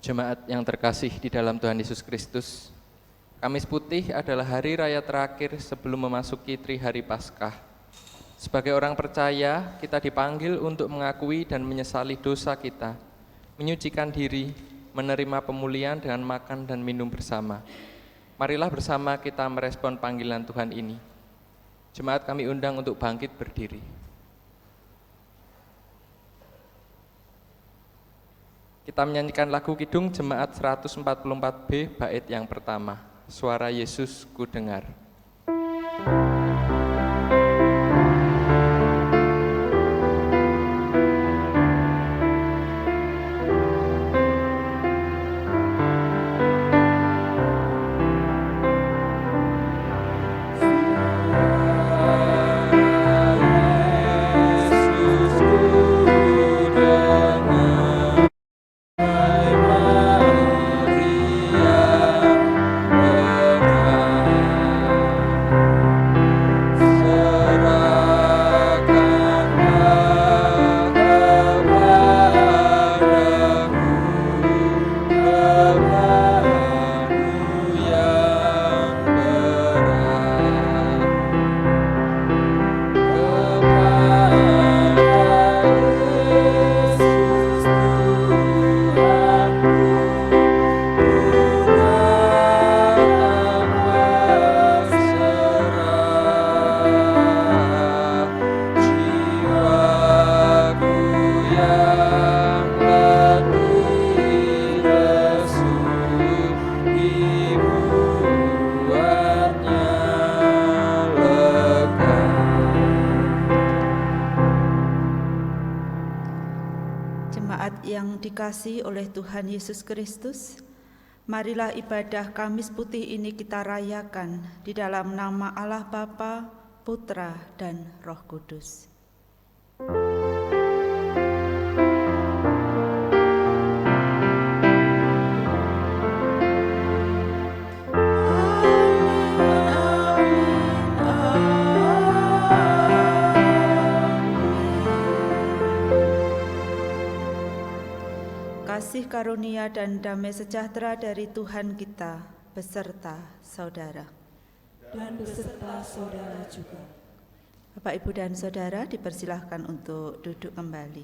Jemaat yang terkasih di dalam Tuhan Yesus Kristus, Kamis Putih adalah hari raya terakhir sebelum memasuki Trihari Paskah. Sebagai orang percaya, kita dipanggil untuk mengakui dan menyesali dosa kita, menyucikan diri, menerima pemulihan dengan makan dan minum bersama. Marilah bersama kita merespon panggilan Tuhan ini. Jemaat kami undang untuk bangkit berdiri. Kita menyanyikan lagu Kidung Jemaat 144B bait yang pertama, Suara Yesus Ku Dengar. Dikasihi oleh Tuhan Yesus Kristus, marilah ibadah Kamis Putih ini kita rayakan di dalam nama Allah Bapa, Putra, dan Roh Kudus. Kasih karunia dan damai sejahtera dari Tuhan kita beserta saudara. Dan beserta saudara juga. Bapak, Ibu, dan Saudara dipersilahkan untuk duduk kembali.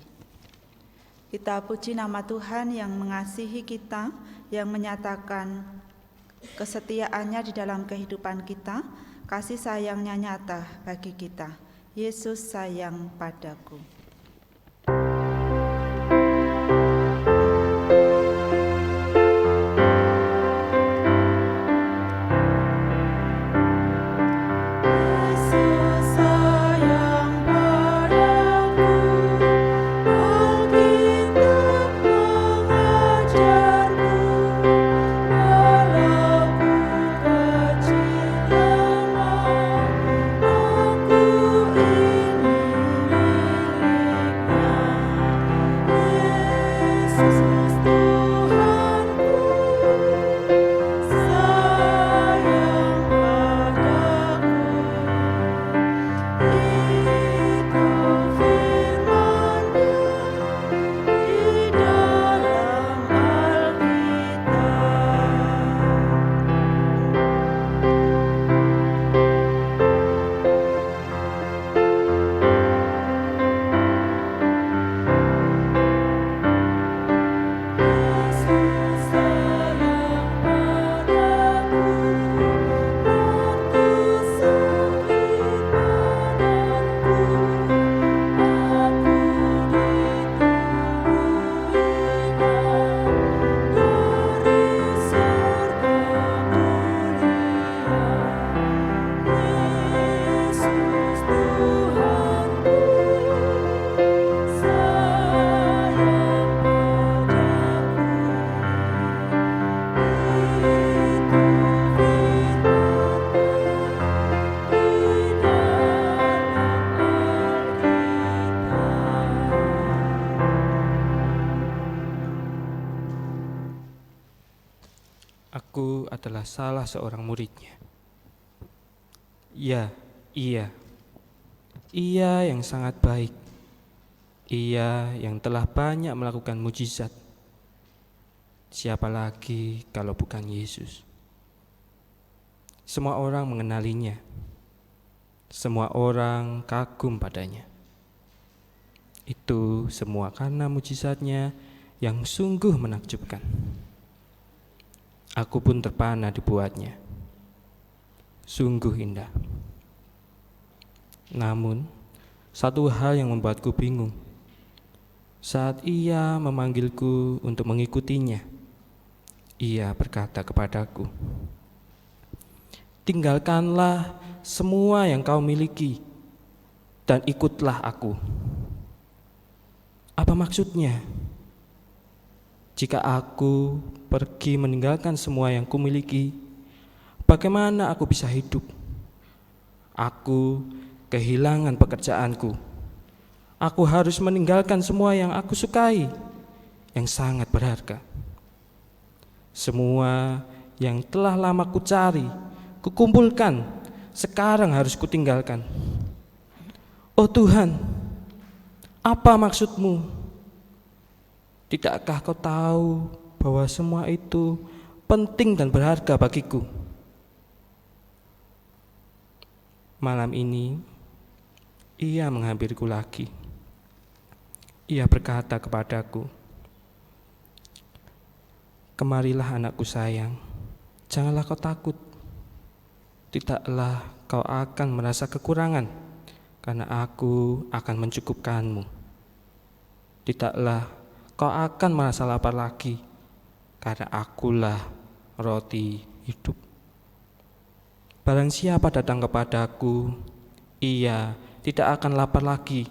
Kita puji nama Tuhan yang mengasihi kita, yang menyatakan kesetiaannya di dalam kehidupan kita, kasih sayangnya nyata bagi kita. Yesus sayang padaku. Aku adalah salah seorang muridnya. Ya, ia yang sangat baik. Ia yang telah banyak melakukan mujizat. Siapa lagi kalau bukan Yesus? Semua orang mengenalinya. Semua orang kagum padanya. Itu semua karena mujizatnya yang sungguh menakjubkan. Aku pun terpana dibuatnya. Sungguh indah. Namun, satu hal yang membuatku bingung. Saat ia memanggilku untuk mengikutinya, ia berkata kepadaku, "Tinggalkanlah semua yang kau miliki dan ikutlah aku." Apa maksudnya? Jika aku pergi meninggalkan semua yang kumiliki, bagaimana aku bisa hidup? Aku kehilangan pekerjaanku. Aku harus meninggalkan semua yang aku sukai, yang sangat berharga. Semua yang telah lama kucari, kukumpulkan, sekarang harus kutinggalkan. Oh Tuhan, apa maksudmu? Tidakkah kau tahu bahwa semua itu penting dan berharga bagiku? Malam ini, ia menghampiriku lagi. Ia berkata kepadaku, "Kemarilah anakku sayang, janganlah kau takut. Tidaklah kau akan merasa kekurangan, karena aku akan mencukupkanmu. Tidaklah kau akan merasa lapar lagi, karena akulah roti hidup. Barang siapa datang kepadaku, ia tidak akan lapar lagi.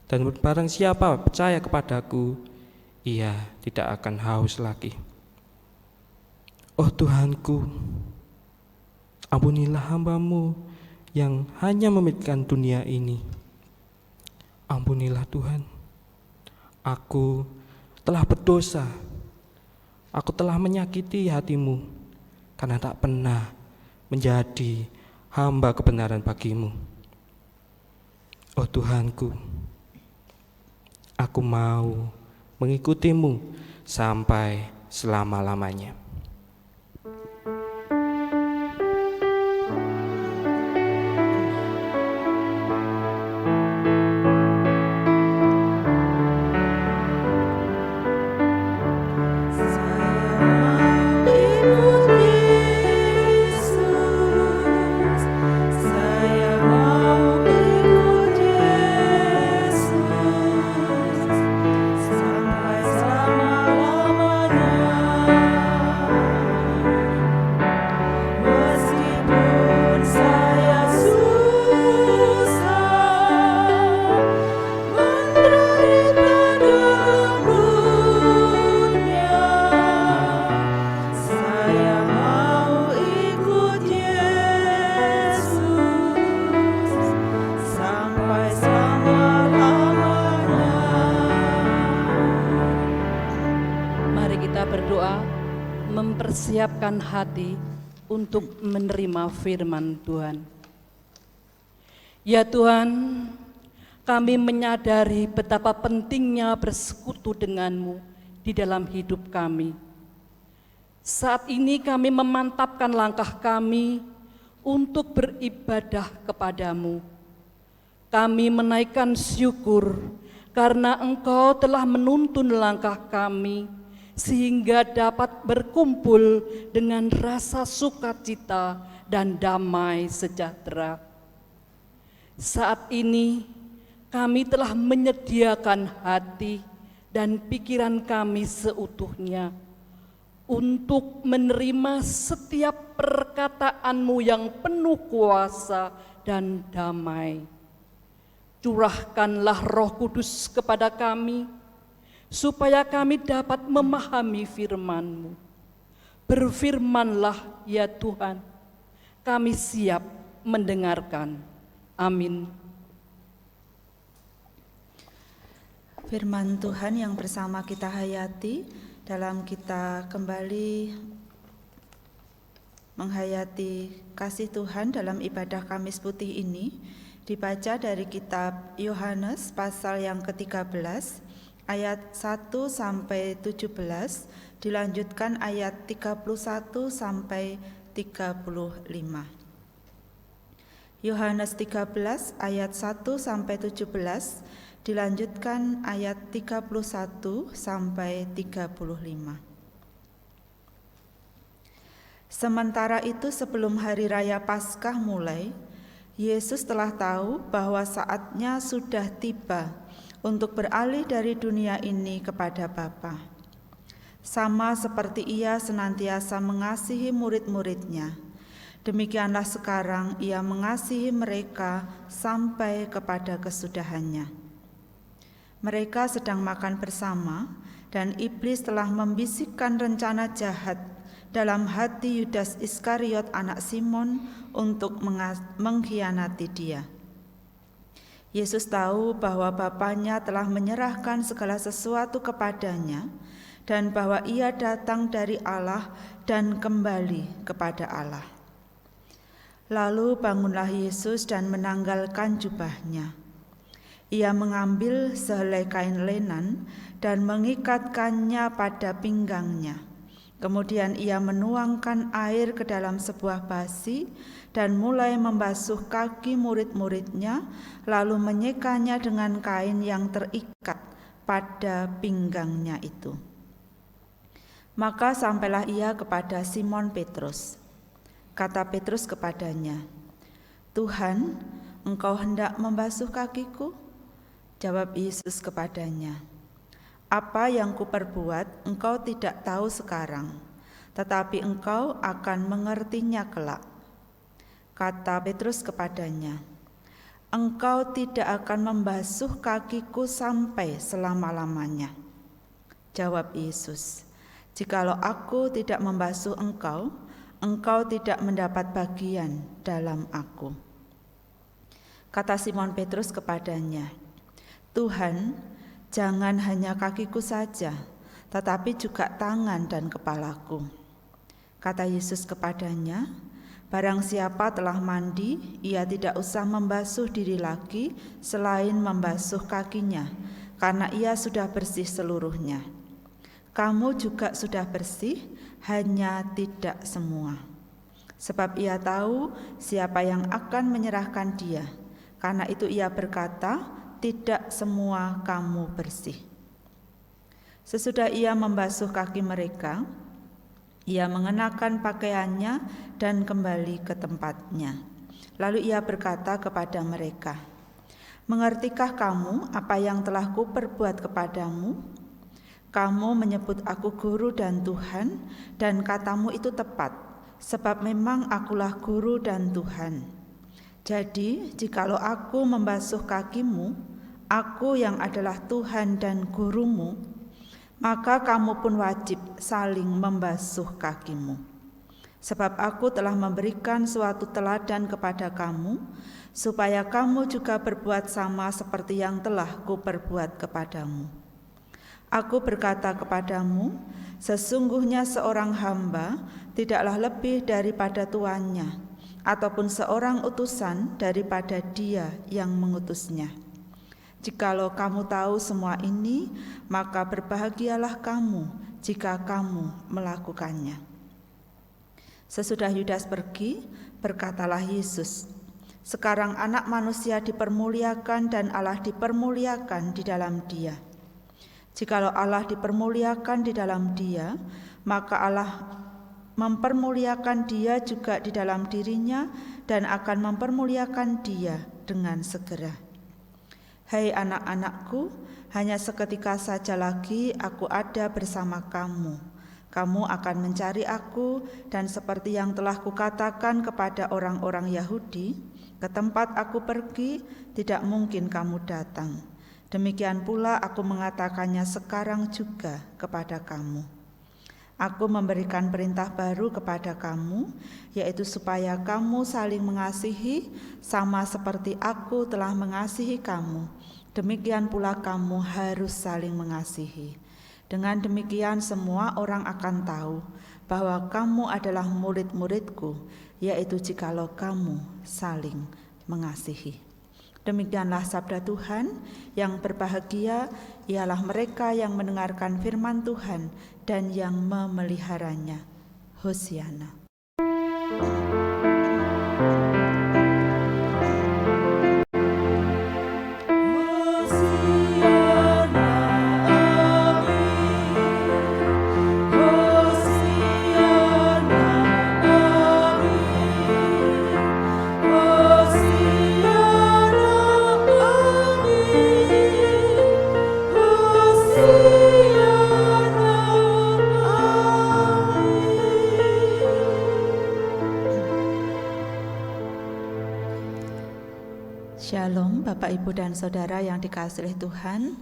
Dan barang siapa percaya kepadaku, ia tidak akan haus lagi. Oh Tuhanku, ampunilah hamba-Mu yang hanya memikirkan dunia ini. Ampunilah Tuhan, aku telah berdosa. Aku telah menyakiti hati-Mu karena tak pernah menjadi hamba kebenaran bagi-Mu. Oh Tuhanku, aku mau mengikuti-Mu sampai selama-lamanya." Mempersiapkan hati untuk menerima firman Tuhan. Ya Tuhan, kami menyadari betapa pentingnya bersekutu denganmu di dalam hidup kami. Saat ini kami memantapkan langkah kami untuk beribadah kepadamu. Kami menaikkan syukur karena Engkau telah menuntun langkah kami sehingga dapat berkumpul dengan rasa sukacita dan damai sejahtera. Saat ini kami telah menyediakan hati dan pikiran kami seutuhnya untuk menerima setiap perkataan-Mu yang penuh kuasa dan damai. Curahkanlah Roh Kudus kepada kami, supaya kami dapat memahami firman-Mu. Berfirmanlah ya Tuhan, kami siap mendengarkan. Amin. Firman Tuhan yang bersama kita hayati dalam kita kembali menghayati kasih Tuhan dalam ibadah Kamis Putih ini, dibaca dari kitab Yohanes pasal yang ke-13, ayat 1 sampai 17, dilanjutkan ayat 31 sampai 35. Yohanes 13 ayat 1 sampai 17, dilanjutkan ayat 31 sampai 35. Sementara itu sebelum hari raya Paskah mulai, Yesus telah tahu bahwa saatnya sudah tiba untuk beralih dari dunia ini kepada Bapa. Sama seperti Ia senantiasa mengasihi murid-muridnya, demikianlah sekarang Ia mengasihi mereka sampai kepada kesudahannya. Mereka sedang makan bersama, dan iblis telah membisikkan rencana jahat dalam hati Yudas Iskariot anak Simon untuk mengkhianati Dia. Yesus tahu bahwa Bapanya telah menyerahkan segala sesuatu kepadanya dan bahwa Ia datang dari Allah dan kembali kepada Allah. Lalu bangunlah Yesus dan menanggalkan jubahnya. Ia mengambil sehelai kain lenan dan mengikatkannya pada pinggangnya. Kemudian ia menuangkan air ke dalam sebuah basi dan mulai membasuh kaki murid-muridnya, lalu menyekanya dengan kain yang terikat pada pinggangnya itu. Maka sampailah ia kepada Simon Petrus. Kata Petrus kepadanya, "Tuhan, Engkau hendak membasuh kakiku?" Jawab Yesus kepadanya, "Apa yang kuperbuat engkau tidak tahu sekarang, tetapi engkau akan mengertinya kelak." Kata Petrus kepadanya, "Engkau tidak akan membasuh kakiku sampai selama-lamanya." Jawab Yesus, "Jikalau aku tidak membasuh engkau, engkau tidak mendapat bagian dalam aku." Kata Simon Petrus kepadanya, "Tuhan, jangan hanya kakiku saja, tetapi juga tangan dan kepalaku." Kata Yesus kepadanya, "Barang siapa telah mandi, ia tidak usah membasuh diri lagi selain membasuh kakinya, karena ia sudah bersih seluruhnya. Kamu juga sudah bersih, hanya tidak semua." Sebab ia tahu siapa yang akan menyerahkan dia. Karena itu ia berkata, "Tidak semua kamu bersih." Sesudah ia membasuh kaki mereka, ia mengenakan pakaiannya dan kembali ke tempatnya. Lalu ia berkata kepada mereka, "Mengertikah kamu apa yang telah kuperbuat kepadamu? Kamu menyebut aku guru dan Tuhan, dan katamu itu tepat, sebab memang akulah guru dan Tuhan. Jadi, jikalau aku membasuh kakimu, aku yang adalah Tuhan dan gurumu, maka kamu pun wajib saling membasuh kakimu. Sebab aku telah memberikan suatu teladan kepada kamu, supaya kamu juga berbuat sama seperti yang telah kuperbuat kepadamu. Aku berkata kepadamu, sesungguhnya seorang hamba tidaklah lebih daripada tuannya, ataupun seorang utusan daripada dia yang mengutusnya. Jikalau kamu tahu semua ini, maka berbahagialah kamu jika kamu melakukannya." Sesudah Yudas pergi, berkatalah Yesus, "Sekarang Anak Manusia dipermuliakan dan Allah dipermuliakan di dalam Dia. Jikalau Allah dipermuliakan di dalam Dia, maka Allah mempermuliakan Dia juga di dalam dirinya dan akan mempermuliakan Dia dengan segera. Hai anak-anakku, hanya seketika saja lagi aku ada bersama kamu. Kamu akan mencari aku, dan seperti yang telah kukatakan kepada orang-orang Yahudi, ke tempat aku pergi tidak mungkin kamu datang. Demikian pula aku mengatakannya sekarang juga kepada kamu. Aku memberikan perintah baru kepada kamu, yaitu supaya kamu saling mengasihi sama seperti aku telah mengasihi kamu. Demikian pula kamu harus saling mengasihi. Dengan demikian semua orang akan tahu bahwa kamu adalah murid-muridku, yaitu jikalau kamu saling mengasihi." Demikianlah sabda Tuhan, yang berbahagia ialah mereka yang mendengarkan firman Tuhan dan yang memeliharanya. Hosiana. Shalom Bapak Ibu dan Saudara yang dikasihi Tuhan,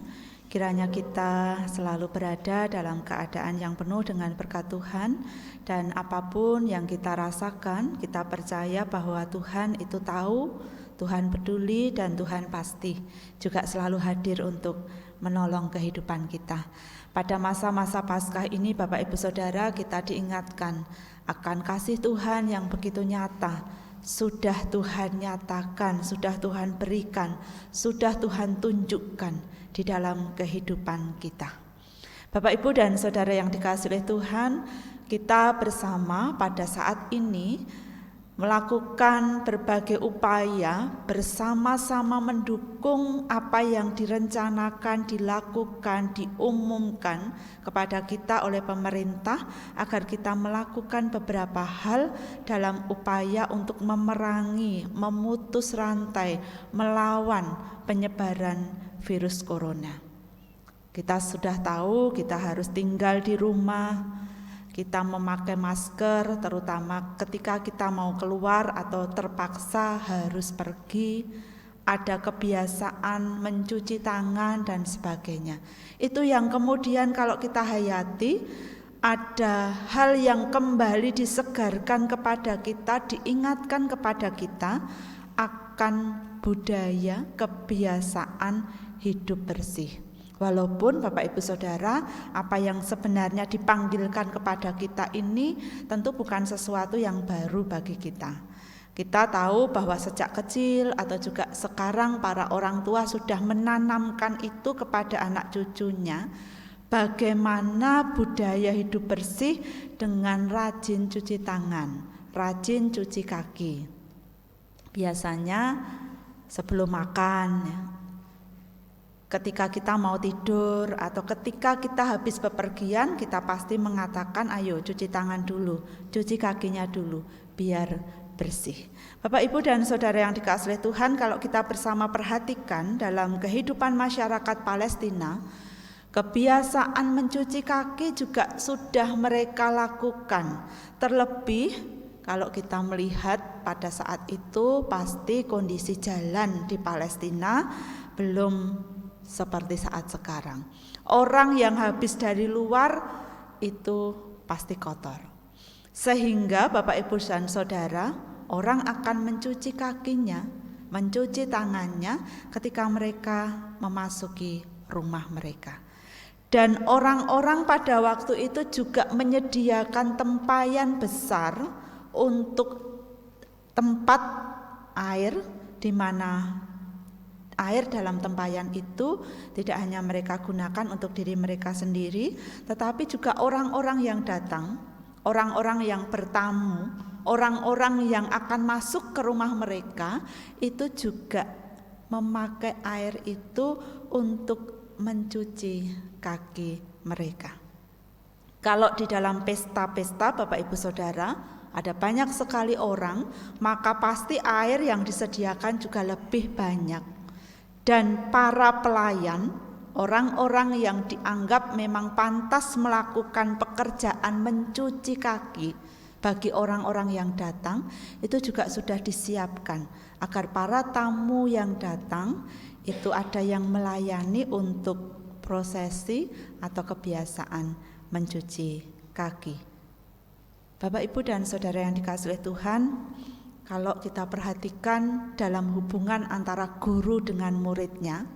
kiranya kita selalu berada dalam keadaan yang penuh dengan berkat Tuhan, dan apapun yang kita rasakan, kita percaya bahwa Tuhan itu tahu, Tuhan peduli, dan Tuhan pasti juga selalu hadir untuk menolong kehidupan kita. Pada masa-masa Paskah ini Bapak Ibu Saudara, kita diingatkan akan kasih Tuhan yang begitu nyata. Sudah Tuhan nyatakan, sudah Tuhan berikan, sudah Tuhan tunjukkan di dalam kehidupan kita. Bapak, Ibu, dan Saudara yang dikasihi Tuhan, kita bersama pada saat ini melakukan berbagai upaya bersama-sama mendukung apa yang direncanakan, dilakukan, diumumkan kepada kita oleh pemerintah agar kita melakukan beberapa hal dalam upaya untuk memerangi, memutus rantai, melawan penyebaran virus corona. Kita sudah tahu kita harus tinggal di rumah, kita memakai masker terutama ketika kita mau keluar atau terpaksa harus pergi, ada kebiasaan mencuci tangan dan sebagainya. Itu yang kemudian kalau kita hayati, ada hal yang kembali disegarkan kepada kita, diingatkan kepada kita akan budaya kebiasaan hidup bersih. Walaupun Bapak Ibu Saudara, apa yang sebenarnya dipanggilkan kepada kita ini tentu bukan sesuatu yang baru bagi kita. Kita tahu bahwa sejak kecil atau juga sekarang para orang tua sudah menanamkan itu kepada anak cucunya, bagaimana budaya hidup bersih dengan rajin cuci tangan, rajin cuci kaki. Biasanya sebelum makan, ketika kita mau tidur atau ketika kita habis bepergian, kita pasti mengatakan ayo cuci tangan dulu, cuci kakinya dulu biar bersih. Bapak, Ibu, dan Saudara yang dikasihi Tuhan, kalau kita bersama perhatikan dalam kehidupan masyarakat Palestina, kebiasaan mencuci kaki juga sudah mereka lakukan. Terlebih kalau kita melihat pada saat itu pasti kondisi jalan di Palestina belum seperti saat sekarang. Orang yang habis dari luar itu pasti kotor. Sehingga Bapak, Ibu, dan Saudara, orang akan mencuci kakinya, mencuci tangannya ketika mereka memasuki rumah mereka. Dan orang-orang pada waktu itu juga menyediakan tempayan besar untuk tempat air, di mana air dalam tempayan itu tidak hanya mereka gunakan untuk diri mereka sendiri, tetapi juga orang-orang yang datang, orang-orang yang bertamu, orang-orang yang akan masuk ke rumah mereka itu juga memakai air itu untuk mencuci kaki mereka. Kalau di dalam pesta-pesta Bapak, Ibu, Saudara, ada banyak sekali orang, maka pasti air yang disediakan juga lebih banyak. Dan para pelayan, orang-orang yang dianggap memang pantas melakukan pekerjaan mencuci kaki bagi orang-orang yang datang, itu juga sudah disiapkan agar para tamu yang datang itu ada yang melayani untuk prosesi atau kebiasaan mencuci kaki. Bapak, Ibu, dan Saudara yang dikasihi Tuhan, kalau kita perhatikan dalam hubungan antara guru dengan muridnya,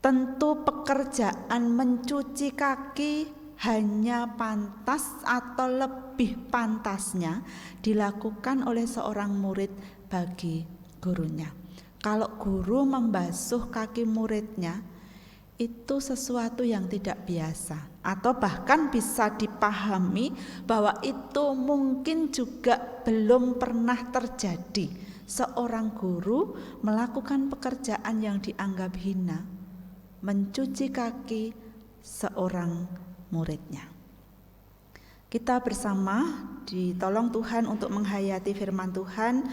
tentu pekerjaan mencuci kaki hanya pantas atau lebih pantasnya dilakukan oleh seorang murid bagi gurunya. kalau guru membasuh kaki muridnya itu sesuatu yang tidak biasa, atau bahkan bisa dipahami bahwa itu mungkin juga belum pernah terjadi seorang guru melakukan pekerjaan yang dianggap hina, mencuci kaki seorang muridnya. Kita bersama ditolong Tuhan untuk menghayati firman Tuhan,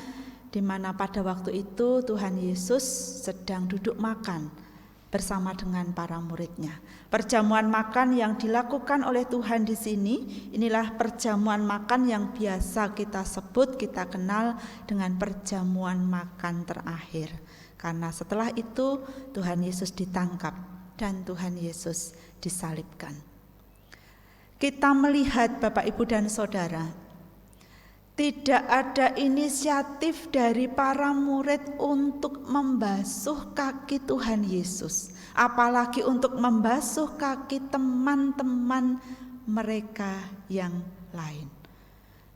di mana pada waktu itu Tuhan Yesus sedang duduk makan bersama dengan para muridnya. Perjamuan makan yang dilakukan oleh Tuhan di sini, inilah perjamuan makan yang biasa kita sebut, kita kenal dengan perjamuan makan terakhir. Karena setelah itu Tuhan Yesus ditangkap dan Tuhan Yesus disalibkan. Kita melihat Bapak, Ibu, dan Saudara, tidak ada inisiatif dari para murid untuk membasuh kaki Tuhan Yesus, apalagi untuk membasuh kaki teman-teman mereka yang lain.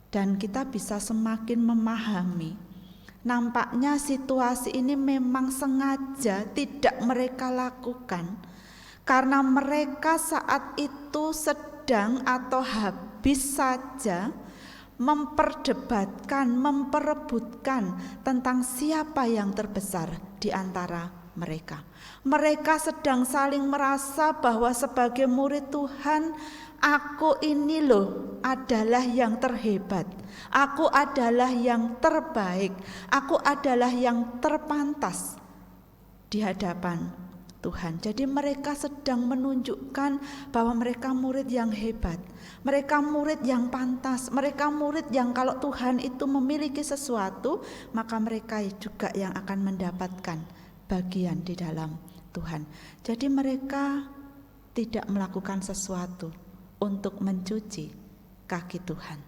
Dan kita bisa semakin memahami, nampaknya situasi ini memang sengaja tidak mereka lakukan, karena mereka saat itu sedang atau habis saja memperdebatkan, memperebutkan tentang siapa yang terbesar di antara mereka. Mereka sedang saling merasa bahwa sebagai murid Tuhan, aku ini loh adalah yang terhebat, aku adalah yang terbaik, aku adalah yang terpantas di hadapan Tuhan. Jadi mereka sedang menunjukkan bahwa mereka murid yang hebat, mereka murid yang pantas, mereka murid yang kalau Tuhan itu memiliki sesuatu, maka mereka juga yang akan mendapatkan bagian di dalam Tuhan. Jadi mereka tidak melakukan sesuatu untuk mencuci kaki Tuhan.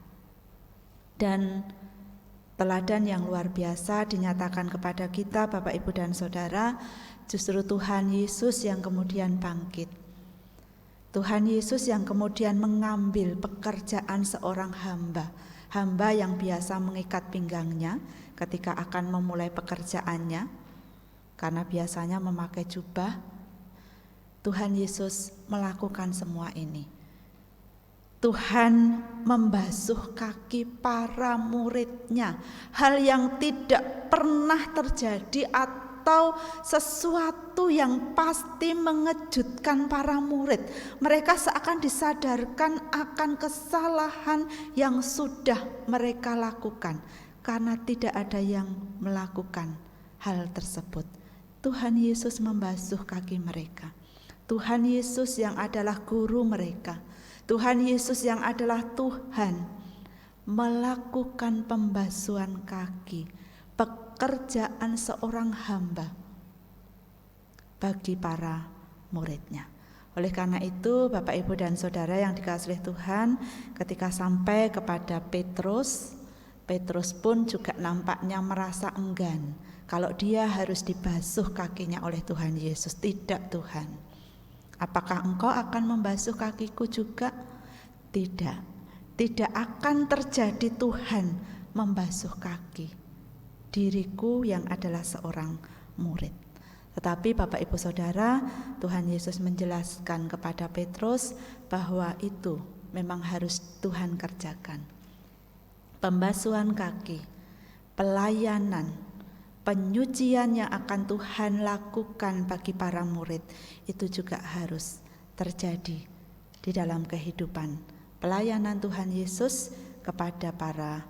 Dan teladan yang luar biasa dinyatakan kepada kita, Bapak, Ibu, dan Saudara. Justru Tuhan Yesus yang kemudian bangkit. Tuhan Yesus yang kemudian mengambil pekerjaan seorang hamba yang biasa mengikat pinggangnya ketika akan memulai pekerjaannya, karena biasanya memakai jubah. Tuhan Yesus melakukan semua ini. Tuhan membasuh kaki para muridnya, hal yang tidak pernah terjadi atau sesuatu yang pasti mengejutkan para murid. Mereka seakan disadarkan akan kesalahan yang sudah mereka lakukan, karena tidak ada yang melakukan hal tersebut. Tuhan Yesus membasuh kaki mereka. Tuhan Yesus yang adalah guru mereka, Tuhan Yesus yang adalah Tuhan, melakukan pembasuhan kaki, pekerjaan seorang hamba bagi para muridnya. Oleh karena itu, Bapak, Ibu, dan Saudara yang dikasihi Tuhan, ketika sampai kepada Petrus pun juga nampaknya merasa enggan kalau dia harus dibasuh kakinya oleh Tuhan Yesus. Tidak, Tuhan. Apakah engkau akan membasuh kakiku juga? Tidak. Tidak akan terjadi Tuhan membasuh kaki diriku yang adalah seorang murid. Tetapi Bapak, Ibu, Saudara, Tuhan Yesus menjelaskan kepada Petrus bahwa itu memang harus Tuhan kerjakan. Pembasuhan kaki, pelayanan, penyucian yang akan Tuhan lakukan bagi para murid itu juga harus terjadi di dalam kehidupan pelayanan Tuhan Yesus kepada para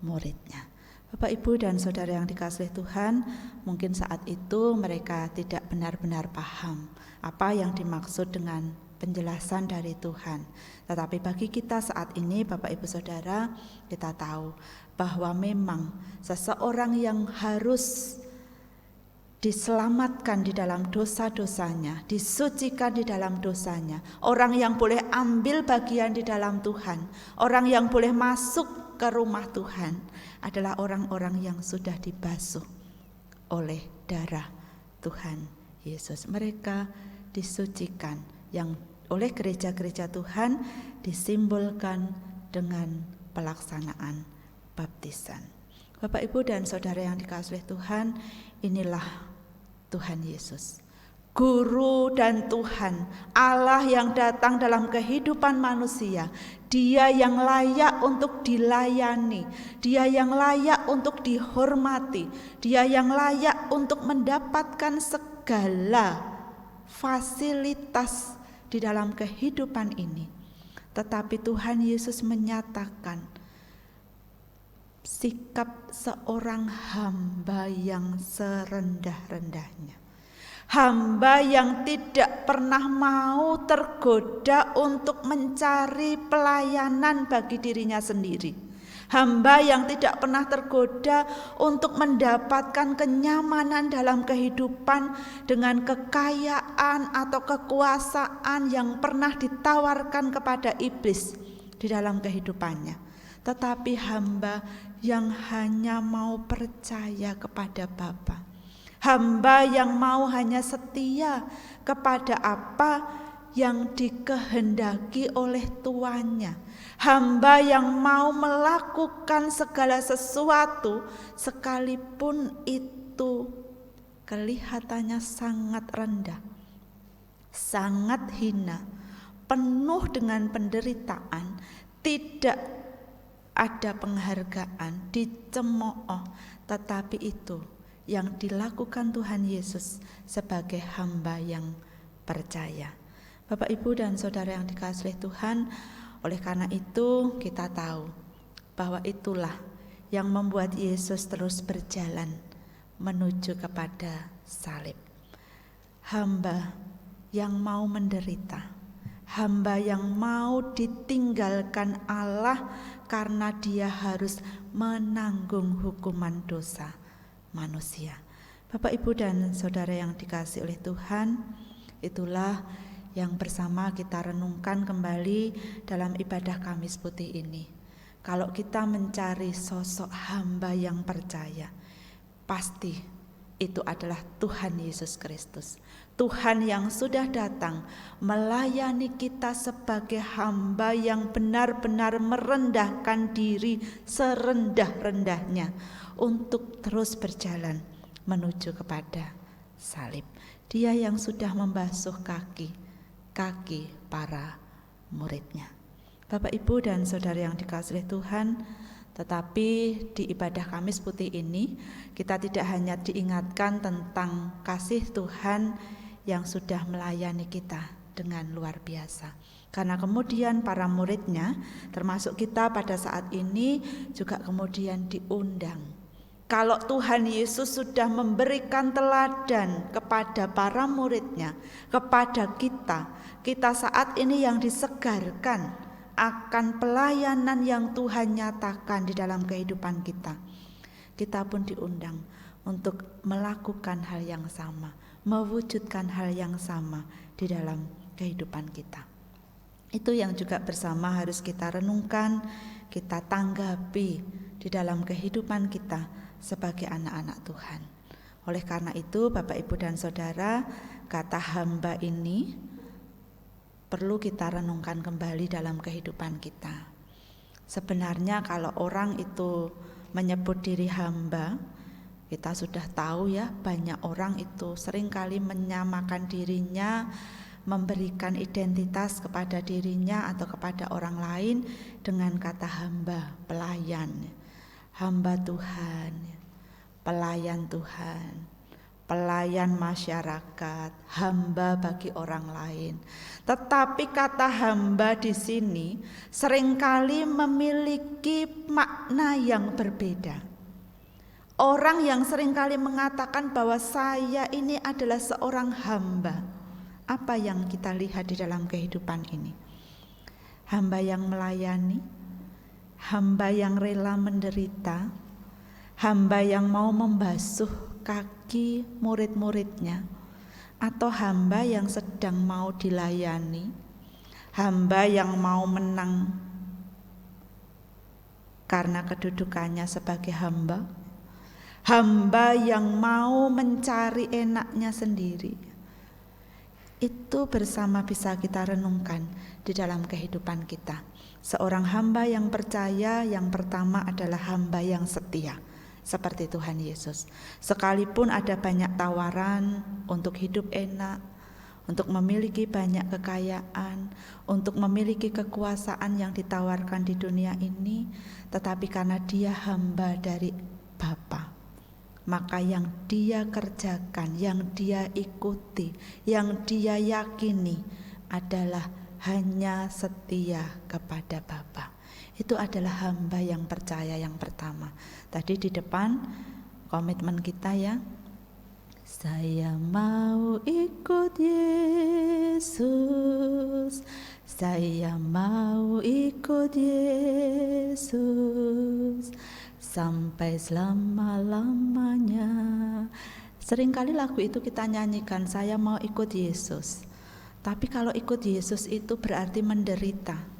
muridnya. Bapak, Ibu, dan Saudara yang dikasihi Tuhan, mungkin saat itu mereka tidak benar-benar paham apa yang dimaksud dengan penjelasan dari Tuhan. Tetapi bagi kita saat ini, Bapak, Ibu, Saudara, kita tahu bahwa memang seseorang yang harus diselamatkan di dalam dosa-dosanya, disucikan di dalam dosanya, orang yang boleh ambil bagian di dalam Tuhan, orang yang boleh masuk ke rumah Tuhan adalah orang-orang yang sudah dibasuh oleh darah Tuhan Yesus. Mereka disucikan, yang oleh gereja-gereja Tuhan disimbolkan dengan pelaksanaan baptisan. Bapak, Ibu, dan saudara yang dikasihi Tuhan, inilah Tuhan Yesus, Guru dan Tuhan, Allah yang datang dalam kehidupan manusia. Dia yang layak untuk dilayani, Dia yang layak untuk dihormati, Dia yang layak untuk mendapatkan segala fasilitas di dalam kehidupan ini. Tetapi Tuhan Yesus menyatakan sikap seorang hamba yang serendah-rendahnya. Hamba yang tidak pernah mau tergoda untuk mencari pelayanan bagi dirinya sendiri. Hamba yang tidak pernah tergoda untuk mendapatkan kenyamanan dalam kehidupan dengan kekayaan atau kekuasaan yang pernah ditawarkan kepada iblis di dalam kehidupannya. Tetapi hamba yang hanya mau percaya kepada Bapa. Hamba yang mau hanya setia kepada apa yang dikehendaki oleh tuannya. Hamba yang mau melakukan segala sesuatu sekalipun itu kelihatannya sangat rendah, sangat hina, penuh dengan penderitaan, tidak ada penghargaan, dicemooh, tetapi itu yang dilakukan Tuhan Yesus sebagai hamba yang percaya. Bapak, Ibu, dan saudara yang dikasihi Tuhan, oleh karena itu kita tahu bahwa itulah yang membuat Yesus terus berjalan menuju kepada salib. Hamba yang mau menderita, hamba yang mau ditinggalkan Allah karena dia harus menanggung hukuman dosa manusia. Bapak, Ibu, dan saudara yang dikasihi oleh Tuhan, itulah yang bersama kita renungkan kembali dalam ibadah Kamis Putih ini. Kalau kita mencari sosok hamba yang percaya, pasti itu adalah Tuhan Yesus Kristus. Tuhan yang sudah datang melayani kita sebagai hamba yang benar-benar merendahkan diri serendah-rendahnya untuk terus berjalan menuju kepada salib. Dia yang sudah membasuh kaki para muridnya. Bapak, Ibu, dan saudara yang dikasihi Tuhan, tetapi di ibadah Kamis Putih ini kita tidak hanya diingatkan tentang kasih Tuhan yang sudah melayani kita dengan luar biasa. Karena kemudian para muridnya, termasuk kita pada saat ini juga kemudian diundang. Kalau Tuhan Yesus sudah memberikan teladan kepada para muridnya, kepada kita saat ini yang disegarkan akan pelayanan yang Tuhan nyatakan di dalam kehidupan kita. Kita pun diundang untuk melakukan hal yang sama, mewujudkan hal yang sama di dalam kehidupan kita. Itu yang juga bersama harus kita renungkan, kita tanggapi di dalam kehidupan kita sebagai anak-anak Tuhan. Oleh karena itu, Bapak, Ibu, dan saudara, kata hamba ini perlu kita renungkan kembali dalam kehidupan kita. Sebenarnya kalau orang itu menyebut diri hamba, kita sudah tahu ya, banyak orang itu seringkali menyamakan dirinya, memberikan identitas kepada dirinya atau kepada orang lain dengan kata hamba, pelayan, hamba Tuhan, pelayan Tuhan, pelayan masyarakat, hamba bagi orang lain. Tetapi kata hamba di sini seringkali memiliki makna yang berbeda. Orang yang seringkali mengatakan bahwa saya ini adalah seorang hamba. Apa yang kita lihat di dalam kehidupan ini? Hamba yang melayani, hamba yang rela menderita, hamba yang mau membasuh kaki murid-muridnya, atau hamba yang sedang mau dilayani, hamba yang mau menang karena kedudukannya sebagai hamba, hamba yang mau mencari enaknya sendiri. Itu bersama bisa kita renungkan di dalam kehidupan kita. Seorang hamba yang percaya yang pertama adalah hamba yang setia. seperti Tuhan Yesus. Sekalipun ada banyak tawaran untuk hidup enak, untuk memiliki banyak kekayaan, untuk memiliki kekuasaan yang ditawarkan di dunia ini, tetapi karena dia hamba dari Bapa, maka yang dia kerjakan, yang dia ikuti, yang dia yakini adalah hanya setia kepada Bapa. Itu adalah hamba yang percaya yang pertama. Tadi di depan komitmen kita ya, saya mau ikut Yesus, saya mau ikut Yesus sampai selama-lamanya. Seringkali lagu itu kita nyanyikan, saya mau ikut Yesus. Tapi kalau ikut Yesus itu berarti menderita.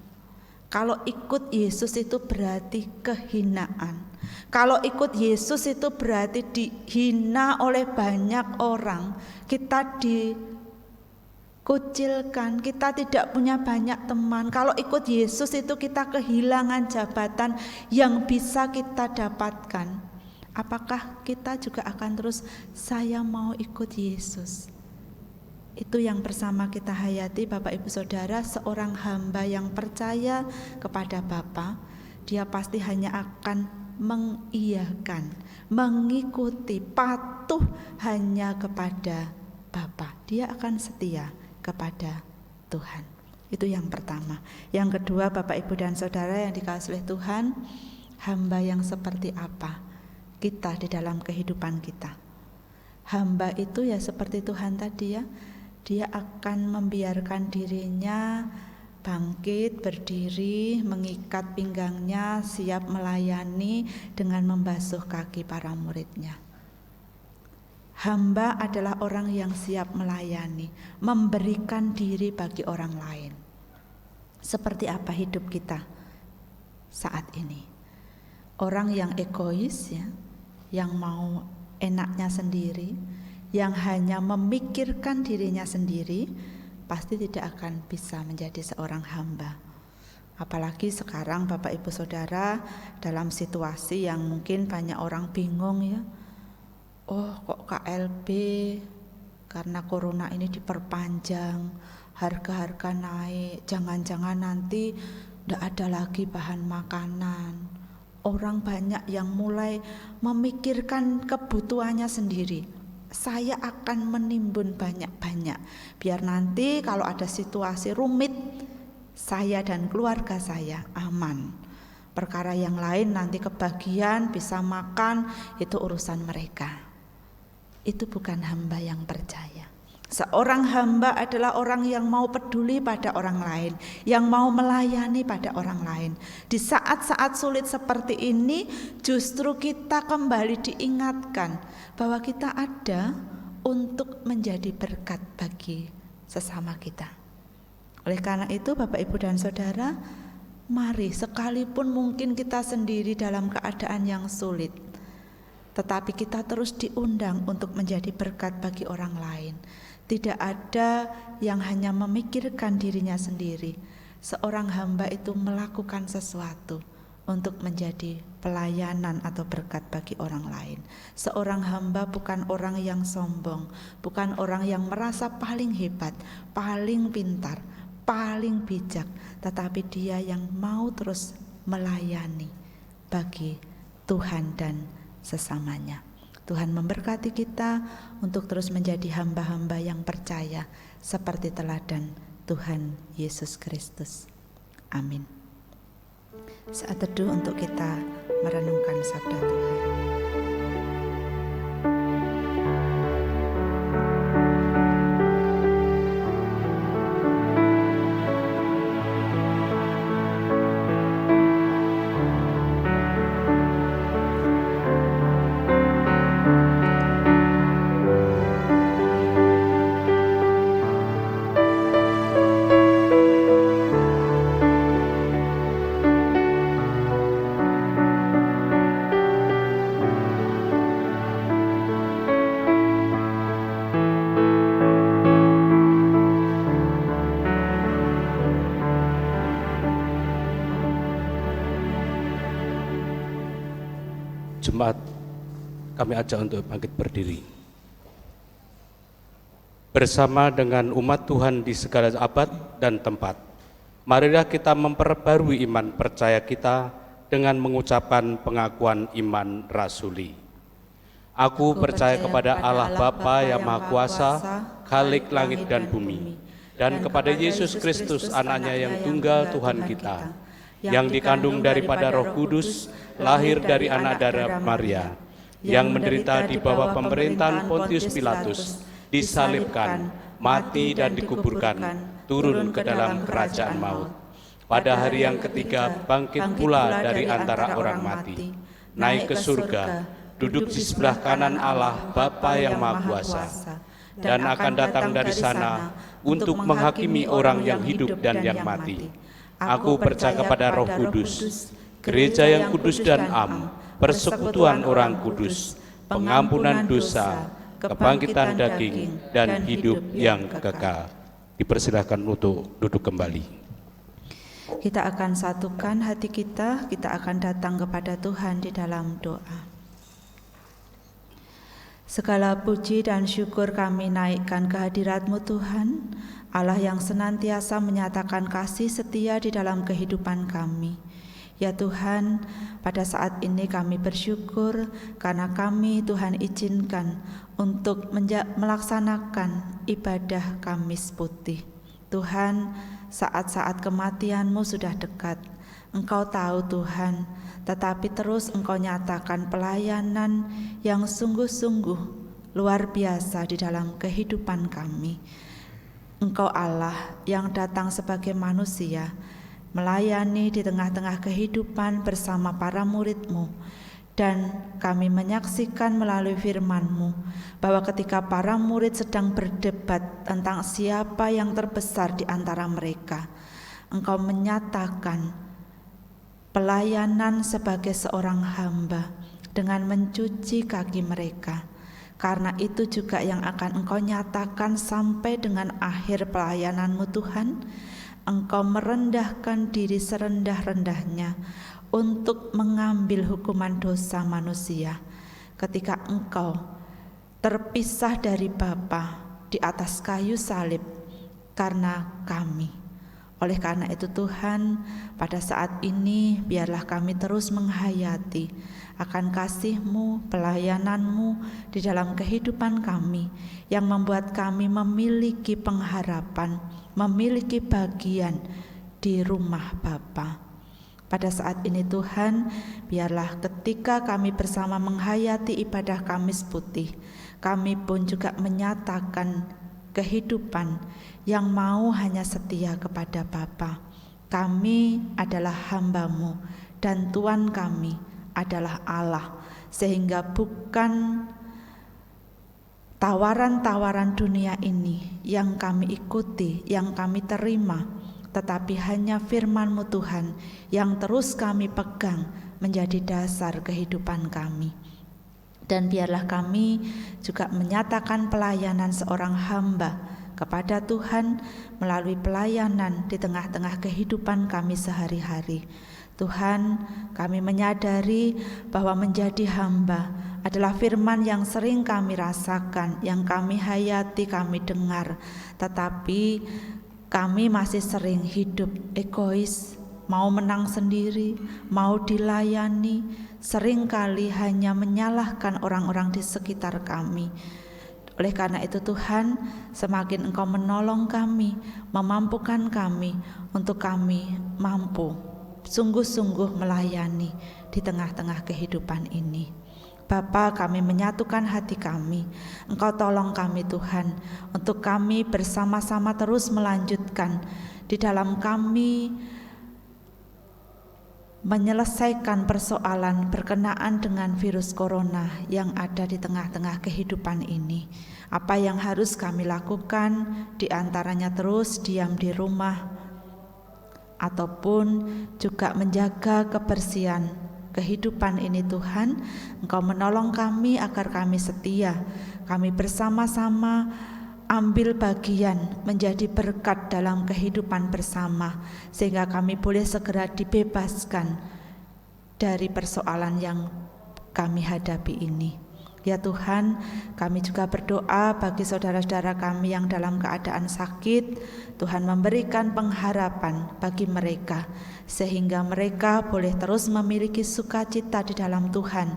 Kalau ikut Yesus itu berarti kehinaan. Kalau ikut Yesus itu berarti dihina oleh banyak orang. Kita dikucilkan, kita tidak punya banyak teman. Kalau ikut Yesus itu kita kehilangan jabatan yang bisa kita dapatkan. Apakah kita juga akan terus saya mau ikut Yesus? Itu yang bersama kita hayati Bapak Ibu Saudara, seorang hamba yang percaya kepada Bapa, dia pasti hanya akan mengiyakan, mengikuti, patuh hanya kepada Bapa. Dia akan setia kepada Tuhan. Itu yang pertama. Yang kedua, Bapak Ibu dan Saudara yang dikasihi oleh Tuhan, hamba yang seperti apa kita di dalam kehidupan kita? Hamba itu ya seperti Tuhan tadi ya, dia akan membiarkan dirinya bangkit, berdiri, mengikat pinggangnya, siap melayani dengan membasuh kaki para muridnya. Hamba adalah orang yang siap melayani, memberikan diri bagi orang lain. Seperti apa hidup kita saat ini? Orang yang egois ya, yang mau enaknya sendiri, yang hanya memikirkan dirinya sendiri, pasti tidak akan bisa menjadi seorang hamba. Apalagi sekarang Bapak Ibu Saudara dalam situasi yang mungkin banyak orang bingung ya. Oh kok KLB karena corona ini diperpanjang, harga-harga naik, jangan-jangan nanti tidak ada lagi bahan makanan. Orang banyak yang mulai memikirkan kebutuhannya sendiri. Saya akan menimbun banyak-banyak biar nanti kalau ada situasi rumit saya dan keluarga saya aman. Perkara yang lain nanti kebagian bisa makan, itu urusan mereka. Itu bukan hamba yang percaya. Seorang hamba adalah orang yang mau peduli pada orang lain, yang mau melayani pada orang lain. Di saat-saat sulit seperti ini justru kita kembali diingatkan bahwa kita ada untuk menjadi berkat bagi sesama kita. Oleh karena itu Bapak Ibu dan Saudara, mari sekalipun mungkin kita sendiri dalam keadaan yang sulit, tetapi kita terus diundang untuk menjadi berkat bagi orang lain. Tidak ada yang hanya memikirkan dirinya sendiri. Seorang hamba itu melakukan sesuatu untuk menjadi pelayanan atau berkat bagi orang lain. Seorang hamba bukan orang yang sombong, bukan orang yang merasa paling hebat, paling pintar, paling bijak, tetapi dia yang mau terus melayani bagi Tuhan dan sesamanya. Tuhan memberkati kita untuk terus menjadi hamba-hamba yang percaya seperti teladan Tuhan Yesus Kristus. Amin. Saat teduh untuk kita merenungkan sabda Tuhan. Jemaat kami ajak untuk bangkit berdiri. Bersama dengan umat Tuhan di segala abad dan tempat, marilah kita memperbarui iman percaya kita dengan mengucapkan pengakuan iman rasuli. Aku percaya kepada Allah Bapa yang Maha Kuasa, Khalik langit dan bumi, dan kepada Yesus Kristus anaknya yang tunggal Tuhan kita, yang dikandung daripada Roh Kudus, lahir dari anak darah Maria, yang menderita di bawah pemerintahan Pontius Pilatus, disalibkan, mati dan dikuburkan, turun ke dalam kerajaan maut. Pada hari yang ketiga bangkit pula dari antara orang mati, naik ke surga, duduk di sebelah kanan Allah Bapa yang Maha Kuasa, dan akan datang dari sana untuk menghakimi orang yang hidup dan yang mati. Aku percaya kepada Roh Kudus, gereja yang kudus dan am, persekutuan orang kudus, pengampunan dosa, kebangkitan daging, dan hidup yang kekal. Dipersilahkan untuk duduk kembali. Kita akan satukan hati kita akan datang kepada Tuhan di dalam doa. Segala puji dan syukur kami naikkan kehadirat-Mu Tuhan, Allah yang senantiasa menyatakan kasih setia di dalam kehidupan kami. Ya Tuhan, pada saat ini kami bersyukur karena kami Tuhan izinkan untuk melaksanakan ibadah Kamis Putih. Tuhan, saat-saat kematian-Mu sudah dekat. Engkau tahu Tuhan, tetapi terus Engkau nyatakan pelayanan yang sungguh-sungguh luar biasa di dalam kehidupan kami. Engkau Allah yang datang sebagai manusia, melayani di tengah-tengah kehidupan bersama para murid-Mu. Dan kami menyaksikan melalui firman-Mu bahwa ketika para murid sedang berdebat tentang siapa yang terbesar di antara mereka, Engkau menyatakan pelayanan sebagai seorang hamba dengan mencuci kaki mereka. Karena itu juga yang akan Engkau nyatakan sampai dengan akhir pelayanan-Mu Tuhan. Engkau merendahkan diri serendah-rendahnya untuk mengambil hukuman dosa manusia. Ketika Engkau terpisah dari Bapa di atas kayu salib karena kami. Oleh karena itu Tuhan, pada saat ini biarlah kami terus menghayati akan kasih-Mu, pelayanan-Mu di dalam kehidupan kami yang membuat kami memiliki pengharapan, memiliki bagian di rumah Bapa. Pada saat ini Tuhan, biarlah ketika kami bersama menghayati ibadah Kamis Putih, kami pun juga menyatakan kehidupan yang mau hanya setia kepada Bapa. Kami adalah hamba-Mu dan Tuhan kami adalah Allah, sehingga bukan tawaran-tawaran dunia ini yang kami ikuti, yang kami terima, tetapi hanya firman-Mu Tuhan yang terus kami pegang menjadi dasar kehidupan kami. Dan biarlah kami juga menyatakan pelayanan seorang hamba kepada Tuhan melalui pelayanan di tengah-tengah kehidupan kami sehari-hari. Tuhan, kami menyadari bahwa menjadi hamba adalah firman yang sering kami rasakan, yang kami hayati, kami dengar, tetapi kami masih sering hidup egois, mau menang sendiri, mau dilayani, seringkali hanya menyalahkan orang-orang di sekitar kami. Oleh karena itu Tuhan, semakin Engkau menolong kami, memampukan kami untuk kami mampu sungguh-sungguh melayani di tengah-tengah kehidupan ini. Bapa, kami menyatukan hati kami. Engkau tolong kami Tuhan, untuk kami bersama-sama terus melanjutkan di dalam kami menyelesaikan persoalan berkenaan dengan virus corona yang ada di tengah-tengah kehidupan ini. Apa yang harus kami lakukan, di antaranya terus diam di rumah, ataupun juga menjaga kebersihan kehidupan ini. Tuhan, Engkau menolong kami agar kami setia, kami bersama-sama ambil bagian menjadi berkat dalam kehidupan bersama, sehingga kami boleh segera dibebaskan dari persoalan yang kami hadapi ini. Ya Tuhan, kami juga berdoa bagi saudara-saudara kami yang dalam keadaan sakit. Tuhan memberikan pengharapan bagi mereka, sehingga mereka boleh terus memiliki sukacita di dalam Tuhan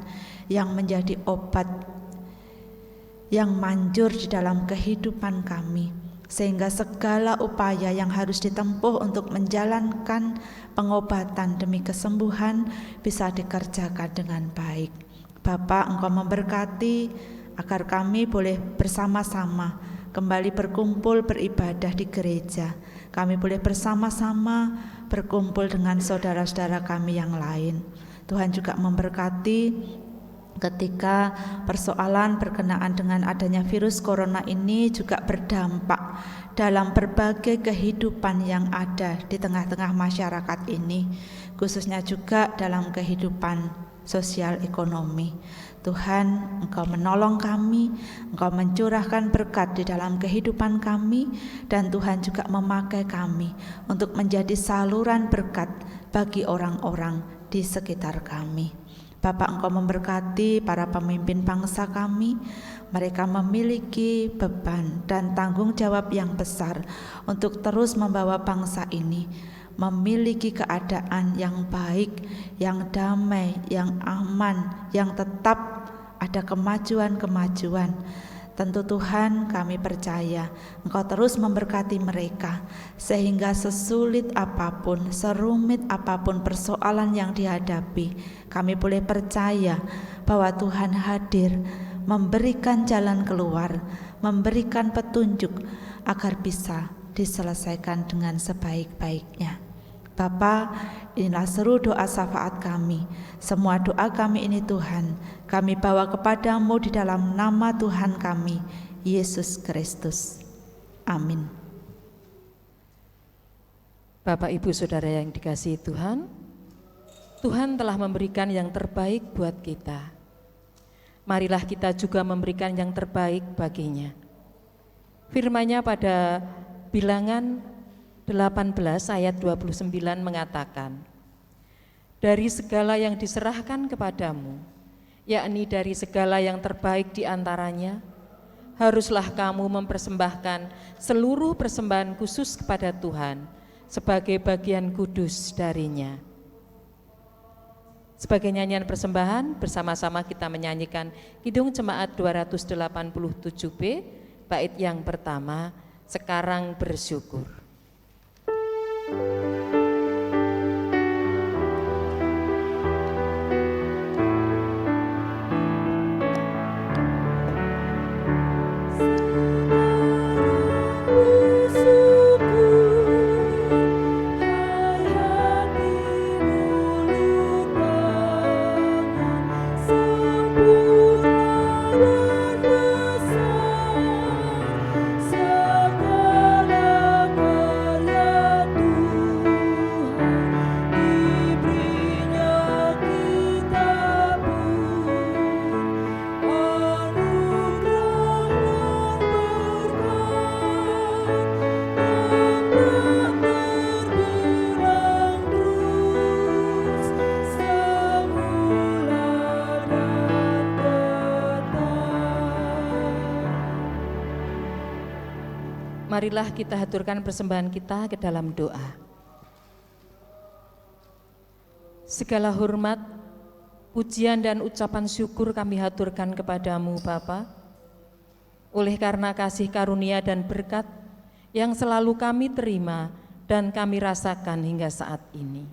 yang menjadi obat yang manjur di dalam kehidupan kami, sehingga segala upaya yang harus ditempuh untuk menjalankan pengobatan demi kesembuhan bisa dikerjakan dengan baik. Bapa, Engkau memberkati agar kami boleh bersama-sama kembali berkumpul beribadah di gereja. Kami boleh bersama-sama berkumpul dengan saudara-saudara kami yang lain. Tuhan juga memberkati ketika persoalan berkenaan dengan adanya virus corona ini juga berdampak dalam berbagai kehidupan yang ada di tengah-tengah masyarakat ini, khususnya juga dalam kehidupan sosial ekonomi. Tuhan, Engkau menolong kami, Engkau mencurahkan berkat di dalam kehidupan kami, dan Tuhan juga memakai kami untuk menjadi saluran berkat bagi orang-orang di sekitar kami. Bapak, Engkau memberkati para pemimpin bangsa kami. Mereka memiliki beban dan tanggung jawab yang besar untuk terus membawa bangsa ini memiliki keadaan yang baik, yang damai, yang aman, yang tetap ada kemajuan-kemajuan. Tentu Tuhan, kami percaya Engkau terus memberkati mereka, sehingga sesulit apapun, serumit apapun persoalan yang dihadapi, kami boleh percaya bahwa Tuhan hadir, memberikan jalan keluar, memberikan petunjuk agar bisa diselesaikan dengan sebaik-baiknya. Bapa, inilah seru doa syafaat kami. Semua doa kami ini Tuhan, kami bawa kepadamu di dalam nama Tuhan kami, Yesus Kristus. Amin. Bapak, Ibu, Saudara yang dikasihi Tuhan, Tuhan telah memberikan yang terbaik buat kita. Marilah kita juga memberikan yang terbaik baginya. Firman-Nya pada Bilangan 18 ayat 29 mengatakan, dari segala yang diserahkan kepadamu, yakni dari segala yang terbaik di antaranya, haruslah kamu mempersembahkan seluruh persembahan khusus kepada Tuhan sebagai bagian kudus darinya. Sebagai nyanyian persembahan, bersama-sama kita menyanyikan Kidung Jemaat 287B, bait yang pertama, Sekarang Bersyukur. Marilah kita haturkan persembahan kita ke dalam doa. Segala hormat, pujian dan ucapan syukur kami haturkan kepadamu Bapa, oleh karena kasih karunia dan berkat yang selalu kami terima dan kami rasakan hingga saat ini.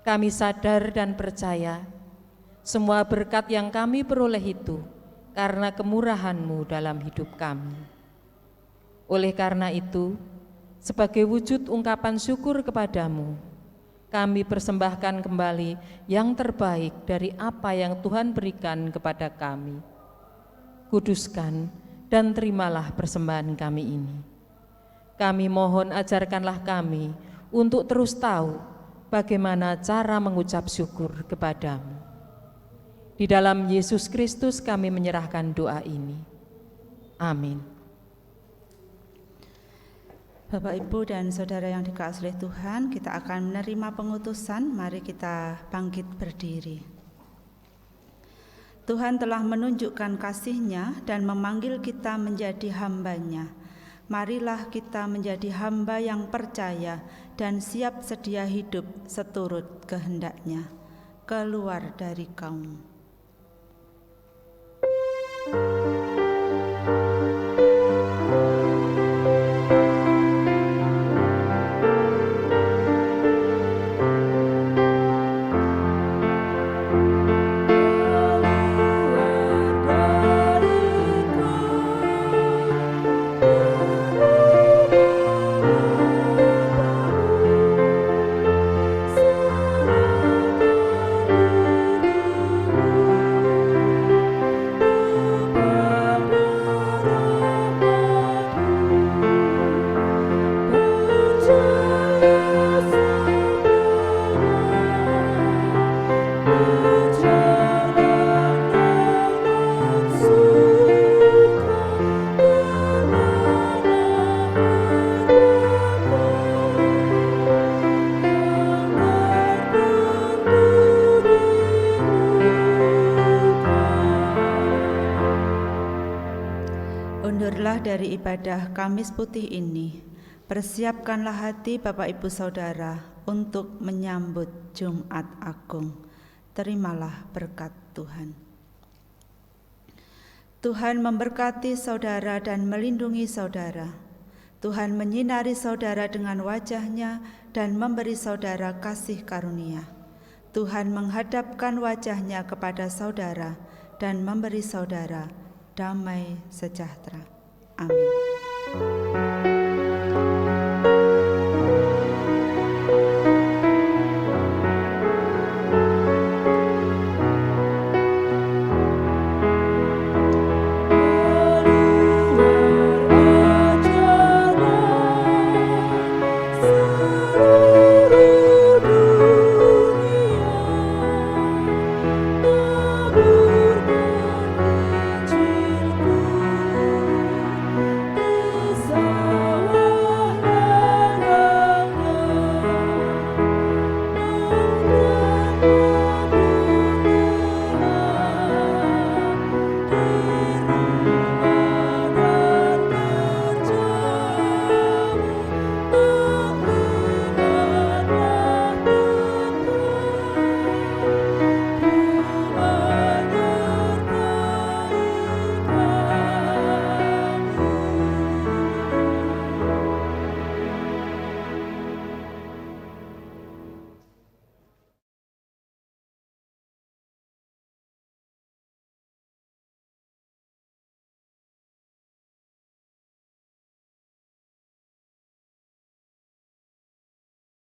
Kami sadar dan percaya semua berkat yang kami peroleh itu karena kemurahan-Mu dalam hidup kami. Oleh karena itu, sebagai wujud ungkapan syukur kepadamu, kami persembahkan kembali yang terbaik dari apa yang Tuhan berikan kepada kami. Kuduskan dan terimalah persembahan kami ini. Kami mohon ajarkanlah kami untuk terus tahu bagaimana cara mengucap syukur kepadamu. Di dalam Yesus Kristus kami menyerahkan doa ini. Amin. Bapak, Ibu, dan Saudara yang dikasihi oleh Tuhan, kita akan menerima pengutusan. Mari kita bangkit berdiri. Tuhan telah menunjukkan kasih-Nya dan memanggil kita menjadi hamba-Nya. Marilah kita menjadi hamba yang percaya dan siap sedia hidup seturut kehendak-Nya. Keluar dari kaum. Undurlah dari ibadah Kamis Putih ini, persiapkanlah hati Bapak Ibu Saudara untuk menyambut Jumat Agung. Terimalah berkat Tuhan. Tuhan memberkati saudara dan melindungi saudara. Tuhan menyinari saudara dengan wajah-Nya dan memberi saudara kasih karunia. Tuhan menghadapkan wajah-Nya kepada saudara dan memberi saudara damai sejahtera. Amin.